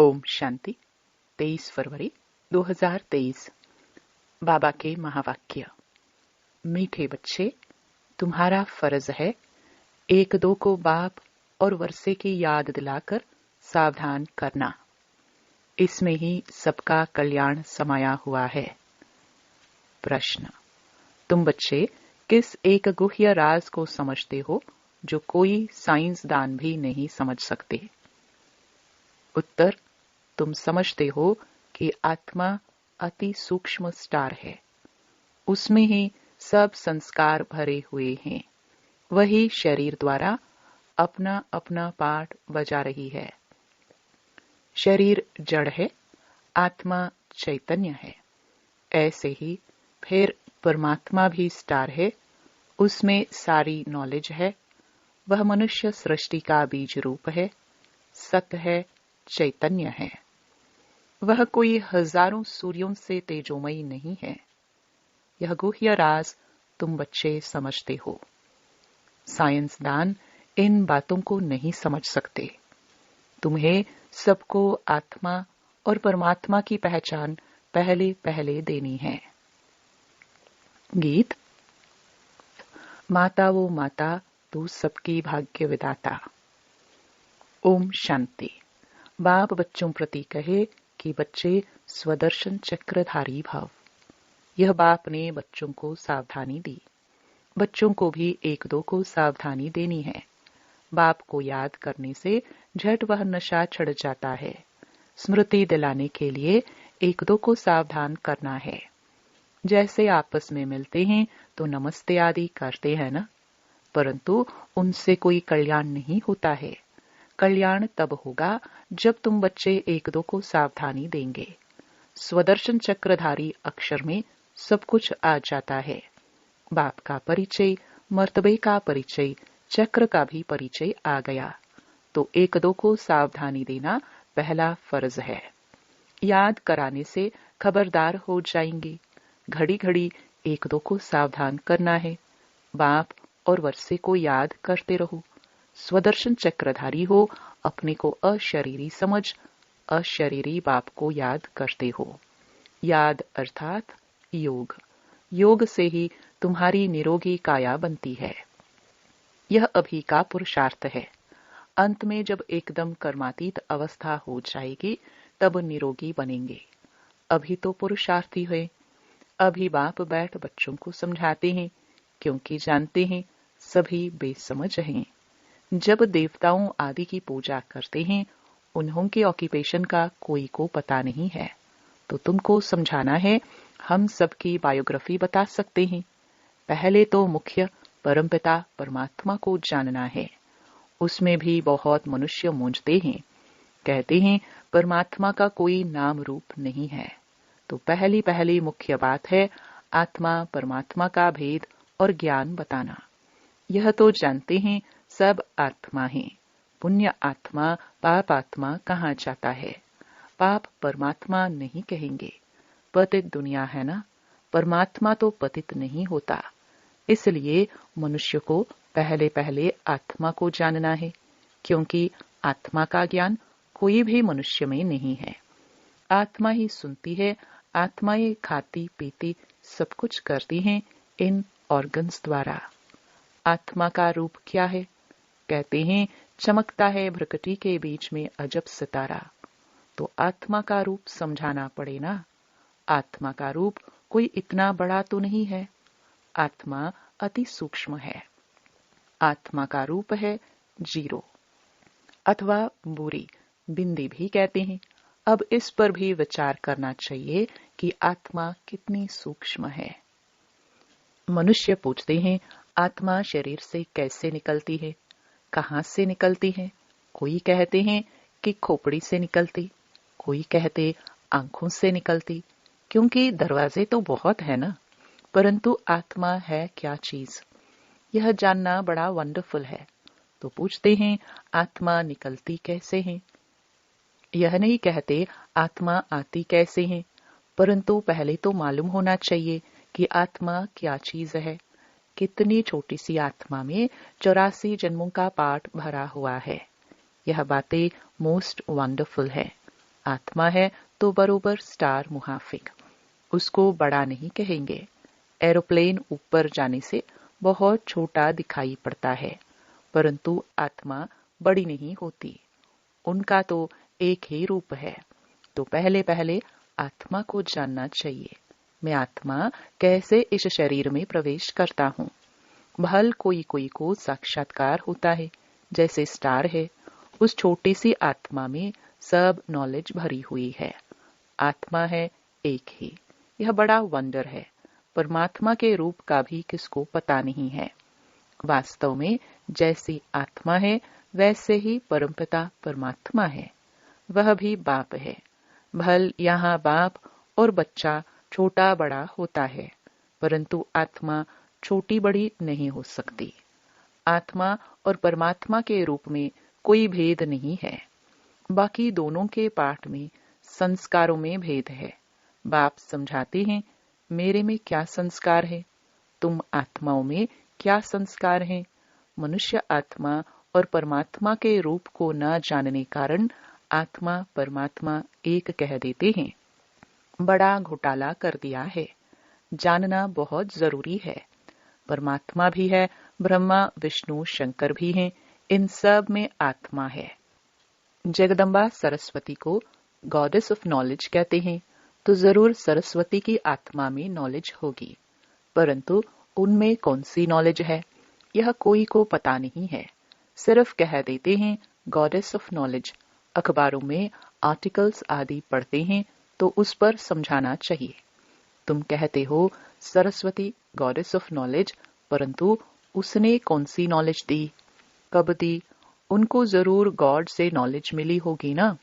ओम शांति। 23 फरवरी 2023। बाबा के महावाक्य। मीठे बच्चे, तुम्हारा फर्ज है एक दो को बाप और वर्षे की याद दिलाकर सावधान करना। इसमें ही सबका कल्याण समाया हुआ है। प्रश्न: तुम बच्चे किस एक गुह्य राज को समझते हो जो कोई साइंसदान भी नहीं समझ सकते? उत्तर: तुम समझते हो कि आत्मा अति सूक्ष्म स्टार है। उसमें ही सब संस्कार भरे हुए हैं। वही शरीर द्वारा अपना अपना पाठ बजा रही है। शरीर जड़ है, आत्मा चैतन्य है। ऐसे ही फिर परमात्मा भी स्टार है, उसमें सारी नॉलेज है। वह मनुष्य सृष्टि का बीज रूप है, सत्य है, चैतन्य है। वह कोई हजारों सूर्यों से तेजोमयी नहीं है। यह गुह्य राज तुम बच्चे समझते हो। साइंसदान इन बातों को नहीं समझ सकते। तुम्हें सबको आत्मा और परमात्मा की पहचान पहले पहले देनी है। गीत। माता वो माता, तू सबकी भाग्य विधाता। ओम शांति। बाप बच्चों प्रति कहे कि बच्चे स्वदर्शन चक्रधारी भव। यह बाप ने बच्चों को सावधानी दी। बच्चों को भी एक दो को सावधानी देनी है। बाप को याद करने से झट वह नशा चढ़ जाता है। स्मृति दिलाने के लिए एक दो को सावधान करना है। जैसे आपस में मिलते हैं तो नमस्ते आदि करते हैं ना, परंतु उनसे कोई कल्याण नहीं होता है। कल्याण तब होगा जब तुम बच्चे एक दो को सावधानी देंगे। स्वदर्शन चक्रधारी अक्षर में सब कुछ आ जाता है। बाप का परिचय, मर्तबे का परिचय, चक्र का भी परिचय आ गया। तो एक दो को सावधानी देना पहला फर्ज है। याद कराने से खबरदार हो जाएंगे। घड़ी घड़ी एक दो को सावधान करना है। बाप और वर्षे को याद करते रहो। स्वदर्शन चक्रधारी हो, अपने को अशरीरी समझ, अशरीरी बाप को याद करते हो। याद अर्थात योग। योग से ही तुम्हारी निरोगी काया बनती है। यह अभी का पुरुषार्थ है। अंत में जब एकदम कर्मातीत अवस्था हो जाएगी तब निरोगी बनेंगे। अभी तो पुरुषार्थी हुए। अभी बाप बैठ बच्चों को समझाते हैं, क्योंकि जानते हैं सभी बेसमझ हैं। जब देवताओं आदि की पूजा करते हैं, उन्हों के ऑक्यूपेशन का कोई को पता नहीं है, तो तुमको समझाना है। हम सबकी बायोग्राफी बता सकते हैं। पहले तो मुख्य परमपिता परमात्मा को जानना है। उसमें भी बहुत मनुष्य मूंझते हैं। कहते हैं परमात्मा का कोई नाम रूप नहीं है। तो पहली पहली मुख्य बात है आत्मा परमात्मा का भेद और ज्ञान बताना। यह तो जानते हैं सब आत्मा है। पुण्य आत्मा पाप आत्मा कहाँ जाता है? पाप परमात्मा नहीं कहेंगे। पतित दुनिया है ना, परमात्मा तो पतित नहीं होता। इसलिए मनुष्य को पहले पहले आत्मा को जानना है, क्योंकि आत्मा का ज्ञान कोई भी मनुष्य में नहीं है। आत्मा ही सुनती है, आत्मा ही खाती पीती सब कुछ करती है इन ऑर्गन्स द्वारा। आत्मा का रूप क्या है? कहते हैं चमकता है भ्रकटी के बीच में अजब सितारा। तो आत्मा का रूप समझाना पड़े ना। आत्मा का रूप कोई इतना बड़ा तो नहीं है। आत्मा अति सूक्ष्म है। आत्मा का रूप है जीरो अथवा बुरी बिंदी भी कहते हैं। अब इस पर भी विचार करना चाहिए कि आत्मा कितनी सूक्ष्म है। मनुष्य पूछते हैं आत्मा शरीर से कैसे निकलती है, कहां से निकलती है? कोई कहते हैं कि खोपड़ी से निकलती, कोई कहते आंखों से निकलती, क्योंकि दरवाजे तो बहुत है ना। परंतु आत्मा है क्या चीज, यह जानना बड़ा वंडरफुल है। तो पूछते हैं आत्मा निकलती कैसे है? यह नहीं कहते आत्मा आती कैसे है, परंतु पहले तो मालूम होना चाहिए कि आत्मा क्या चीज है। कितनी छोटी सी आत्मा में 84 जन्मों का पाठ भरा हुआ है। यह बातें मोस्ट वंडरफुल है। आत्मा है तो बरोबर स्टार मुहाफिक, उसको बड़ा नहीं कहेंगे। एरोप्लेन ऊपर जाने से बहुत छोटा दिखाई पड़ता है, परंतु आत्मा बड़ी नहीं होती। उनका तो एक ही रूप है। तो पहले पहले आत्मा को जानना चाहिए। मैं आत्मा कैसे इस शरीर में प्रवेश करता हूँ। भल कोई कोई को साक्षात्कार होता है, जैसे स्टार है, उस छोटी सी आत्मा में सब नॉलेज भरी हुई है। आत्मा है एक ही, यह बड़ा वंडर है। परमात्मा के रूप का भी किसको पता नहीं है। वास्तव में जैसी आत्मा है वैसे ही परमपिता परमात्मा है। वह भी बाप है। भल यहाँ बाप और बच्चा छोटा बड़ा होता है, परंतु आत्मा छोटी बड़ी नहीं हो सकती। आत्मा और परमात्मा के रूप में कोई भेद नहीं है। बाकी दोनों के पाठ में संस्कारों में भेद है। बाप समझाते हैं, मेरे में क्या संस्कार है, तुम आत्माओं में क्या संस्कार हैं। मनुष्य आत्मा और परमात्मा के रूप को न जानने कारण आत्मा परमात्मा एक कह देते हैं। बड़ा घोटाला कर दिया है। जानना बहुत जरूरी है। परमात्मा भी है, ब्रह्मा विष्णु शंकर भी हैं, इन सब में आत्मा है। जगदम्बा सरस्वती को गॉडेस ऑफ नॉलेज कहते हैं, तो जरूर सरस्वती की आत्मा में नॉलेज होगी, परंतु उनमें कौन सी नॉलेज है यह कोई को पता नहीं है। सिर्फ कह देते हैं गॉडेस ऑफ नॉलेज। अखबारों में आर्टिकल्स आदि पढ़ते हैं तो उस पर समझाना चाहिए। तुम कहते हो सरस्वती गॉडेस ऑफ नॉलेज, परंतु उसने कौन सी नॉलेज दी, कब दी। उनको जरूर गॉड से नॉलेज मिली होगी ना।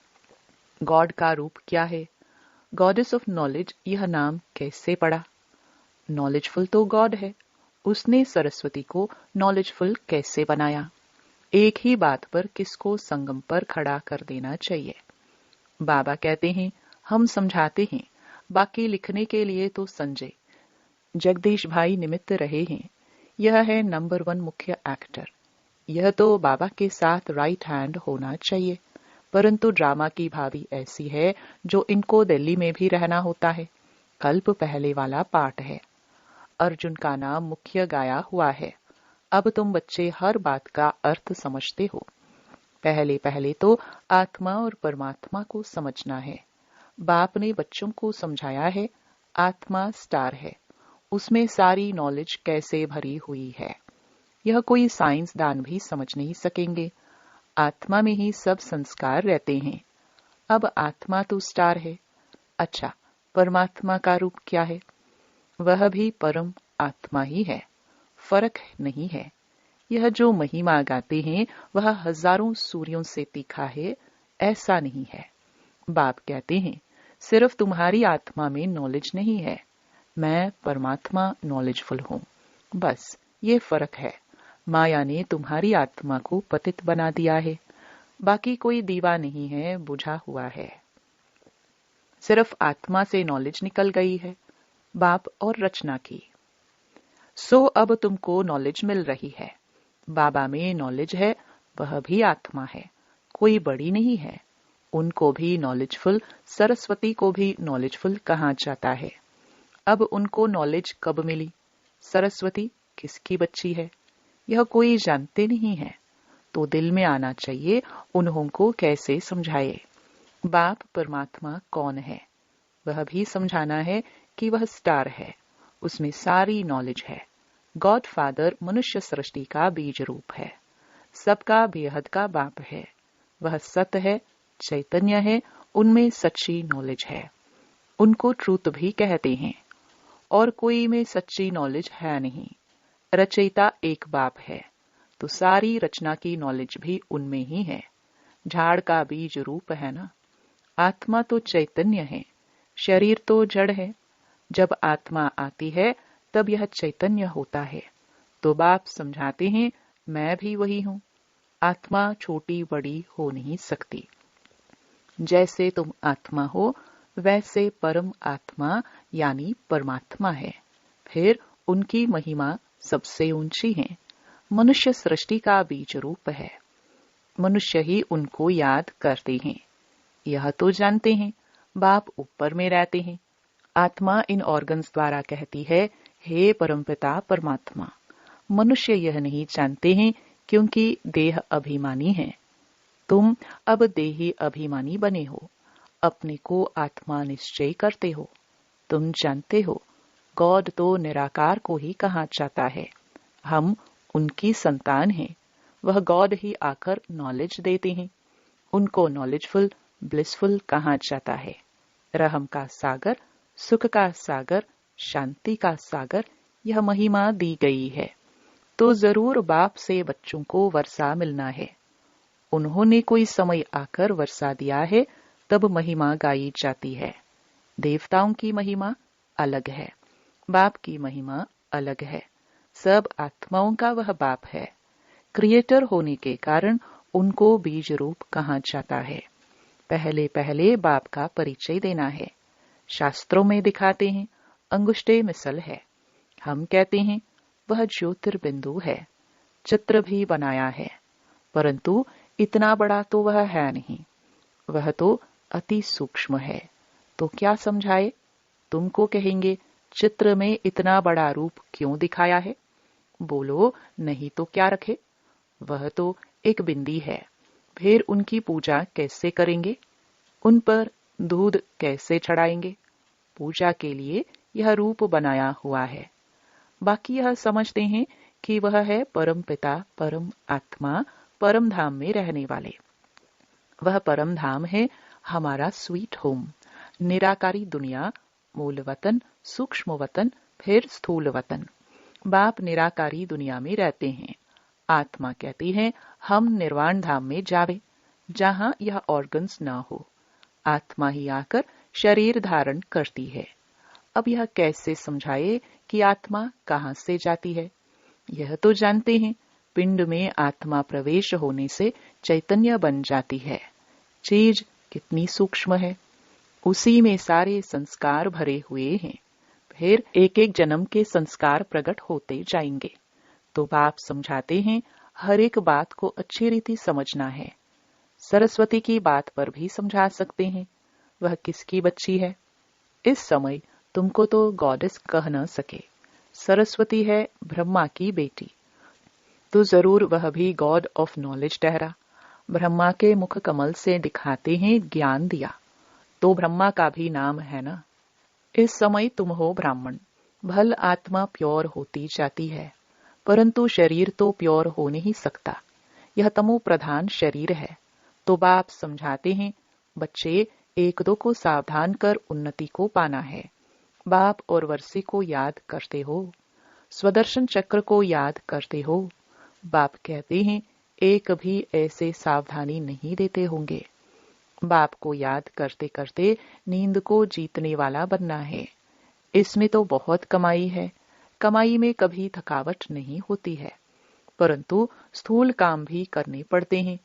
गॉड का रूप क्या है। गॉडेस ऑफ नॉलेज यह नाम कैसे पड़ा। नॉलेजफुल तो गॉड है, उसने सरस्वती को नॉलेजफुल कैसे बनाया। एक ही बात पर किसको संगम पर खड़ा कर देना चाहिए। बाबा कहते हैं हम समझाते हैं, बाकी लिखने के लिए तो संजय जगदीश भाई निमित्त रहे हैं। यह है नंबर 1 मुख्य एक्टर। यह तो बाबा के साथ राइट हैंड होना चाहिए, परंतु ड्रामा की भाभी ऐसी है जो इनको दिल्ली में भी रहना होता है। कल्प पहले वाला पाठ है। अर्जुन का नाम मुख्य गाया हुआ है। अब तुम बच्चे हर बात का अर्थ समझते हो। पहले पहले तो आत्मा और परमात्मा को समझना है। बाप ने बच्चों को समझाया है, आत्मा स्टार है, उसमें सारी नॉलेज कैसे भरी हुई है। यह कोई साइंसदान भी समझ नहीं सकेंगे। आत्मा में ही सब संस्कार रहते हैं। अब आत्मा तो स्टार है। अच्छा, परमात्मा का रूप क्या है। वह भी परम आत्मा ही है, फर्क नहीं है। यह जो महिमा गाते हैं वह हजारों सूर्यों से तीखा है, ऐसा नहीं है। बाप कहते हैं सिर्फ तुम्हारी आत्मा में नॉलेज नहीं है, मैं परमात्मा नॉलेजफुल हूँ। बस ये फर्क है। माया ने तुम्हारी आत्मा को पतित बना दिया है। बाकी कोई दीवा नहीं है, बुझा हुआ है। सिर्फ आत्मा से नॉलेज निकल गई है, बाप और रचना की। सो अब तुमको नॉलेज मिल रही है। बाबा में नॉलेज है, वह भी आत्मा है, कोई बड़ी नहीं है। उनको भी नॉलेजफुल, सरस्वती को भी नॉलेजफुल कहा जाता है। अब उनको नॉलेज कब मिली। सरस्वती किसकी बच्ची है यह कोई जानते नहीं है, तो दिल में आना चाहिए उन्हों को कैसे समझाए। बाप परमात्मा कौन है वह भी समझाना है कि वह स्टार है, उसमें सारी नॉलेज है। गॉड फादर मनुष्य सृष्टि का बीज रूप है, सबका बेहद का बाप है। वह सत्य है, चैतन्य है, उनमें सच्ची नॉलेज है। उनको ट्रूथ भी कहते हैं, और कोई में सच्ची नॉलेज है नहीं। रचयिता एक बाप है, तो सारी रचना की नॉलेज भी उनमें ही है। झाड़ का बीज रूप है ना। आत्मा तो चैतन्य है, शरीर तो जड़ है। जब आत्मा आती है तब यह चैतन्य होता है। तो बाप समझाते हैं मैं भी वही हूँ। आत्मा छोटी बड़ी हो नहीं सकती। जैसे तुम आत्मा हो वैसे परम आत्मा यानी परमात्मा है। फिर उनकी महिमा सबसे ऊंची है। मनुष्य सृष्टि का बीज रूप है, मनुष्य ही उनको याद करते हैं। यह तो जानते हैं, बाप ऊपर में रहते हैं। आत्मा इन ऑर्गन्स द्वारा कहती है, हे परमपिता परमात्मा। मनुष्य यह नहीं जानते हैं क्योंकि देह अभिमानी है। तुम अब देही अभिमानी बने हो, अपने को आत्मा निश्चय करते हो। तुम जानते हो गॉड तो निराकार को ही कहा जाता है। हम उनकी संतान हैं। वह गॉड ही आकर नॉलेज देते हैं। उनको नॉलेजफुल, ब्लिसफुल कहा जाता है। रहम का सागर, सुख का सागर, शांति का सागर, यह महिमा दी गई है। तो जरूर बाप से बच्चों को वर्षा मिलना है। उन्होंने कोई समय आकर वर्षा दिया है, तब महिमा गाई जाती है। देवताओं की महिमा अलग है, बाप की महिमा अलग है। सब आत्माओं का वह बाप है। क्रिएटर होने के कारण उनको बीज रूप कहा जाता है। पहले पहले बाप का परिचय देना है। शास्त्रों में दिखाते हैं अंगुष्ठे मिसल है। हम कहते हैं वह ज्योतिर्बिंदु है। चित्र भी बनाया है, परंतु इतना बड़ा तो वह है नहीं। वह तो अति सूक्ष्म है। तो क्या समझाए? तुमको कहेंगे चित्र में इतना बड़ा रूप क्यों दिखाया है? बोलो नहीं तो क्या रखे? वह तो एक बिंदी है। फिर उनकी पूजा कैसे करेंगे? उन पर दूध कैसे चढ़ाएंगे? पूजा के लिए यह रूप बनाया हुआ है। बाकी यह समझते हैं कि वह है परम पिता, परम आत्मा, परम धाम में रहने वाले। वह परम धाम है हमारा स्वीट होम, निराकारी दुनिया, मूल वतन, सूक्ष्म वतन, फिर स्थूल वतन। बाप निराकारी दुनिया में रहते हैं। आत्मा कहती है हम निर्वाण धाम में जावे, जहां यह ऑर्गन्स ना हो। आत्मा ही आकर शरीर धारण करती है। अब यह कैसे समझाए कि आत्मा कहां से जाती है? यह तो जानते हैं पिंड में आत्मा प्रवेश होने से चैतन्य बन जाती है। चीज कितनी सूक्ष्म है। उसी में सारे संस्कार भरे हुए हैं। फिर एक एक जन्म के संस्कार प्रकट होते जाएंगे। तो बाप समझाते हैं हर एक बात को अच्छी रीति समझना है। सरस्वती की बात पर भी समझा सकते हैं। वह किसकी बच्ची है? इस समय तुमको तो गॉडेस कह न सके। सरस्वती है ब्रह्मा की बेटी। तो जरूर वह भी गॉड ऑफ नॉलेज ठहरा। ब्रह्मा के मुख कमल से दिखाते हैं ज्ञान दिया, तो ब्रह्मा का भी नाम है ना। इस समय तुम हो ब्राह्मण। भल आत्मा प्योर होती जाती है, परंतु शरीर तो प्योर हो नहीं सकता। यह तमो प्रधान शरीर है। तो बाप समझाते हैं बच्चे, एक दो को सावधान कर उन्नति को पाना है। बाप और वर्षी को याद करते हो, स्वदर्शन चक्र को याद करते हो। बाप कहते हैं एक भी ऐसे सावधानी नहीं देते होंगे। बाप को याद करते करते नींद को जीतने वाला बनना है। इसमें तो बहुत कमाई है। कमाई में कभी थकावट नहीं होती है, परंतु स्थूल काम भी करने पड़ते हैं,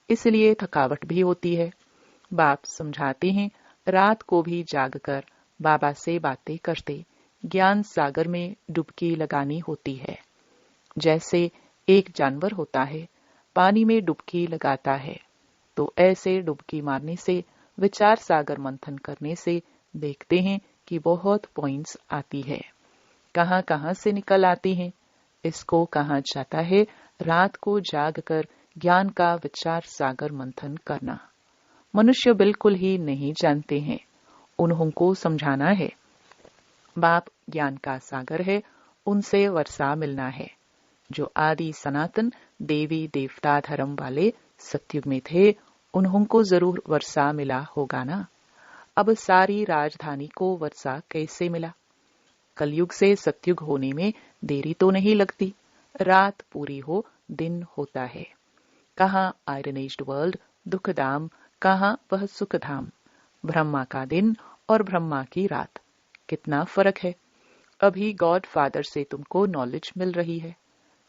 इसलिए थकावट भी होती है। बाप समझाते हैं रात को भी जागकर बाबा से बातें करते ज्ञान सागर में डुबकी लगानी होती है। जैसे एक जानवर होता है, पानी में डुबकी लगाता है, तो ऐसे डुबकी मारने से, विचार सागर मंथन करने से देखते हैं कि बहुत पॉइंट्स आती है। कहां कहां से निकल आती हैं। इसको कहा जाता है रात को जागकर ज्ञान का विचार सागर मंथन करना। मनुष्य बिल्कुल ही नहीं जानते हैं, उनको समझाना है। बाप ज्ञान का सागर है, उनसे वर्षा मिलना है। जो आदि सनातन देवी देवता धर्म वाले सतयुग में थे, उनको जरूर वर्षा मिला होगा ना। अब सारी राजधानी को वर्षा कैसे मिला? कलयुग से सतयुग होने में देरी तो नहीं लगती। रात पूरी हो, दिन होता है। कहाँ आयरन एज्ड वर्ल्ड दुख धाम, कहाँ वह सुख धाम। ब्रह्मा का दिन और ब्रह्मा की रात, कितना फर्क है। अभी गॉड फादर से तुमको नॉलेज मिल रही है।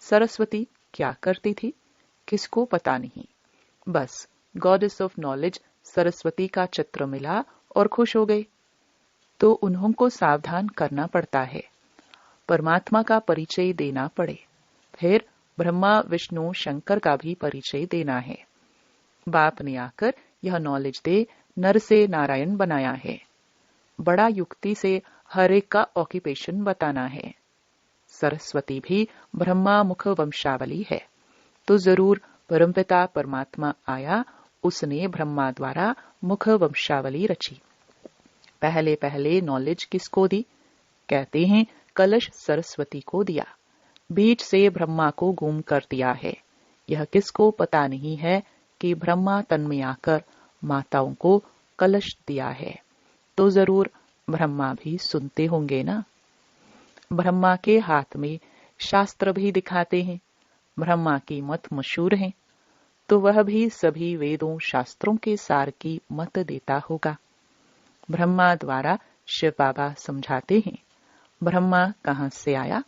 सरस्वती क्या करती थी, किसको पता नहीं। बस गॉडेस ऑफ नॉलेज सरस्वती का चित्र मिला और खुश हो गए। तो उनको सावधान करना पड़ता है। परमात्मा का परिचय देना पड़े। फिर ब्रह्मा विष्णु शंकर का भी परिचय देना है। बाप ने आकर यह नॉलेज दे नर से नारायण बनाया है। बड़ा युक्ति से हर एक का ऑक्यूपेशन बताना है। सरस्वती भी ब्रह्मा मुख वंशावली है, तो जरूर परमपिता परमात्मा आया, उसने ब्रह्मा द्वारा मुख वंशावली रची। पहले पहले नॉलेज किसको दी? कहते हैं कलश सरस्वती को दिया, बीच से ब्रह्मा को गुम कर दिया है। यह किसको पता नहीं है कि ब्रह्मा तन में आकर माताओं को कलश दिया है, तो जरूर ब्रह्मा भी सुनते होंगे ना। ब्रह्मा के हाथ में शास्त्र भी दिखाते हैं, ब्रह्मा की मत मशहूर है, तो वह भी सभी वेदों शास्त्रों के सार की मत देता होगा। ब्रह्मा द्वारा शिव बाबा समझाते हैं, ब्रह्मा कहां से आया,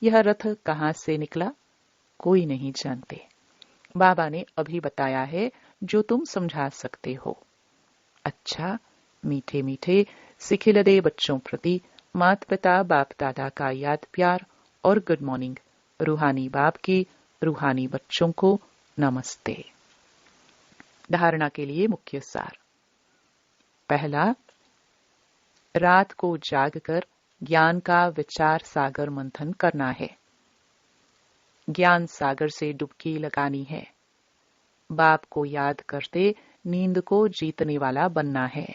यह रथ कहां से निकला, कोई नहीं जानते। बाबा ने अभी बताया है जो तुम समझा सकते हो। अच्छा, मीठे मीठे सिखिलदे बच्चों प्रति माता पिता बाप दादा का याद प्यार और गुड मॉर्निंग। रूहानी बाप की रूहानी बच्चों को नमस्ते। धारणा के लिए मुख्य सार। पहला, रात को जागकर ज्ञान का विचार सागर मंथन करना है। ज्ञान सागर से डुबकी लगानी है। बाप को याद करते नींद को जीतने वाला बनना है।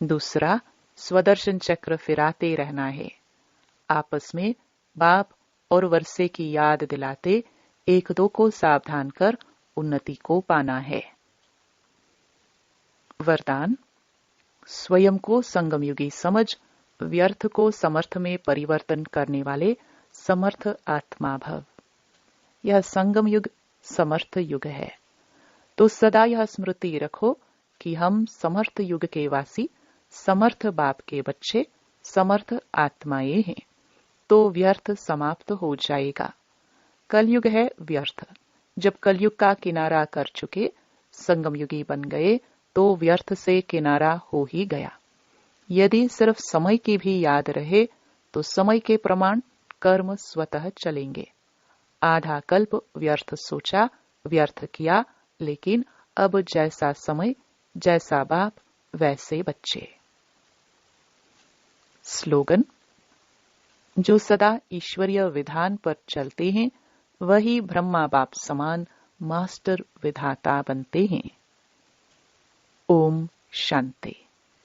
दूसरा, स्वदर्शन चक्र फिराते रहना है। आपस में बाप और वर्षे की याद दिलाते एक दो को सावधान कर उन्नति को पाना है। वरदान, स्वयं को संगमयुगी समझ व्यर्थ को समर्थ में परिवर्तन करने वाले समर्थ आत्मा भव। यह संगम युग समर्थ युग है, तो सदा यह स्मृति रखो कि हम समर्थ युग के वासी, समर्थ बाप के बच्चे, समर्थ आत्माएं हैं, तो व्यर्थ समाप्त हो जाएगा। कलयुग है व्यर्थ। जब कलयुग का किनारा कर चुके संगम युगी बन गए, तो व्यर्थ से किनारा हो ही गया। यदि सिर्फ समय की भी याद रहे तो समय के प्रमाण कर्म स्वतः चलेंगे। आधा कल्प व्यर्थ सोचा, व्यर्थ किया, लेकिन अब जैसा समय, जैसा बाप, वैसे बच्चे। स्लोगन, जो सदा ईश्वरीय विधान पर चलते हैं वही ब्रह्मा बाप समान मास्टर विधाता बनते हैं। ओम शांति।